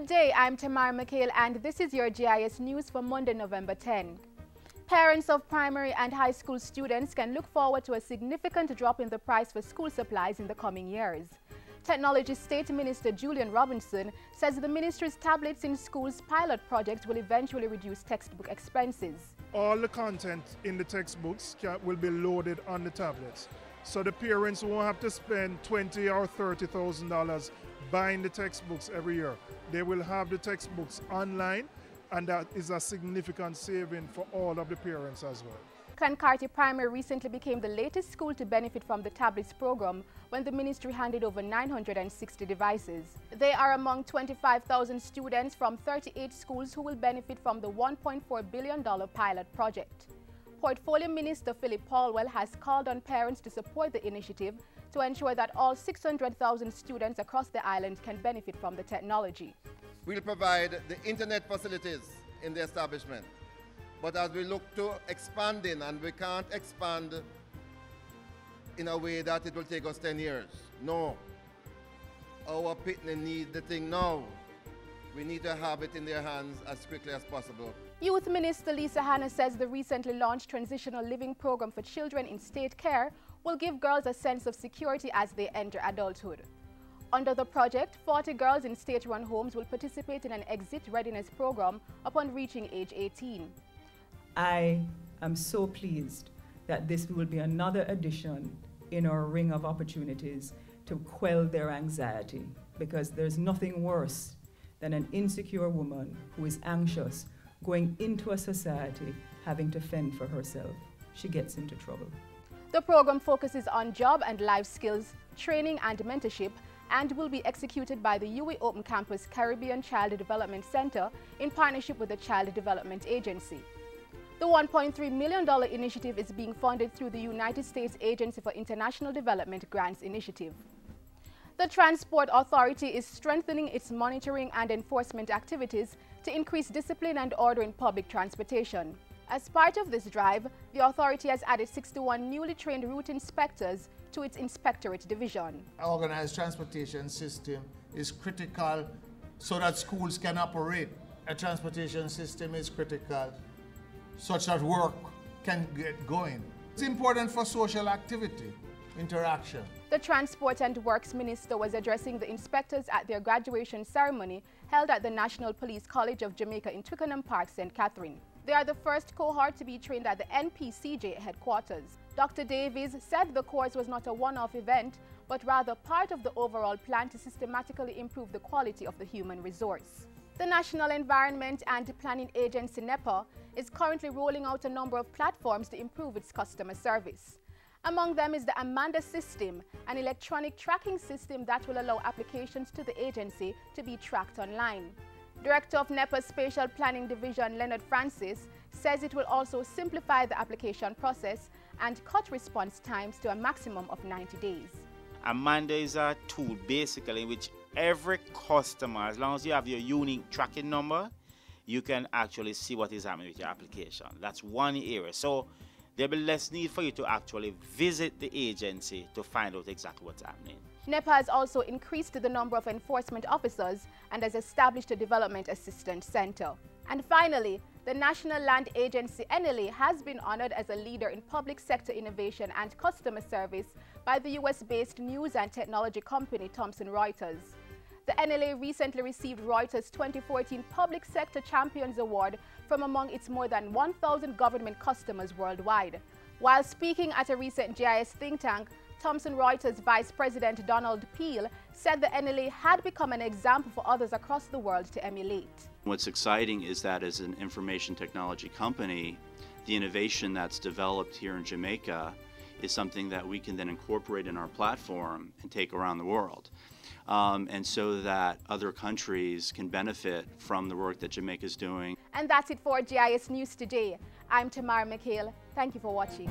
Good day, I'm Tamara McHale and this is your JIS news for Monday, November 10. Parents of primary and high school students can look forward to a significant drop in the price for school supplies in the coming years. Technology State Minister Julian Robinson says the ministry's Tablets in Schools pilot project will eventually reduce textbook expenses. All the content in the textbooks will be loaded on the tablets. So the parents won't have to spend $20,000 or $30,000 buying the textbooks every year. They will have the textbooks online, and that is a significant saving for all of the parents as well. Clancarty Primary recently became the latest school to benefit from the tablets program when the ministry handed over 960 devices. They are among 25,000 students from 38 schools who will benefit from the $1.4 billion pilot project. Portfolio Minister Philip Paulwell has called on parents to support the initiative to ensure that all 600,000 students across the island can benefit from the technology. We'll provide the internet facilities in the establishment. But as we look to expanding, and we can't expand in a way that it will take us 10 years. No. Our pitney need the thing now. We need to have it in their hands as quickly as possible. Youth Minister Lisa Hanna says the recently launched Transitional Living Program for children in state care will give girls a sense of security as they enter adulthood. Under the project, 40 girls in state-run homes will participate in an exit readiness program upon reaching age 18. I am so pleased that this will be another addition in our ring of opportunities to quell their anxiety, because there's nothing worse than an insecure woman who is anxious going into a society having to fend for herself. She gets into trouble. The program focuses on job and life skills, training and mentorship, and will be executed by the UWI Open Campus Caribbean Child Development Center in partnership with the Child Development Agency. The $1.3 million initiative is being funded through the United States Agency for International Development Grants Initiative. The Transport Authority is strengthening its monitoring and enforcement activities to increase discipline and order in public transportation. As part of this drive, the authority has added 61 newly trained route inspectors to its inspectorate division. Our organized transportation system is critical so that schools can operate. A transportation system is critical such that work can get going. It's important for social activity, interaction. The Transport and Works Minister was addressing the inspectors at their graduation ceremony held at the National Police College of Jamaica in Twickenham Park, St. Catherine. They are the first cohort to be trained at the NPCJ headquarters. Dr. Davies said the course was not a one-off event, but rather part of the overall plan to systematically improve the quality of the human resource. The National Environment and Planning Agency, NEPA, is currently rolling out a number of platforms to improve its customer service. Among them is the Amanda system, an electronic tracking system that will allow applications to the agency to be tracked online. Director of NEPA's Spatial Planning Division, Leonard Francis, says it will also simplify the application process and cut response times to a maximum of 90 days. Amanda is a tool basically which every customer, as long as you have your unique tracking number, you can actually see what is happening with your application. That's one area. So there will be less need for you to actually visit the agency to find out exactly what's happening. NEPA has also increased the number of enforcement officers and has established a Development Assistance Center. And finally, the National Land Agency, NLA, has been honored as a leader in public sector innovation and customer service by the US-based news and technology company Thomson Reuters. The NLA recently received Reuters' 2014 Public Sector Champions Award from among its more than 1,000 government customers worldwide. While speaking at a recent JIS think tank, Thomson Reuters Vice President Donald Peel said the NLA had become an example for others across the world to emulate. What's exciting is that as an information technology company, the innovation that's developed here in Jamaica is something that we can then incorporate in our platform and take around the world. And so that other countries can benefit from the work that Jamaica is doing. And that's it for JIS News today. I'm Tamara McHale. Thank you for watching.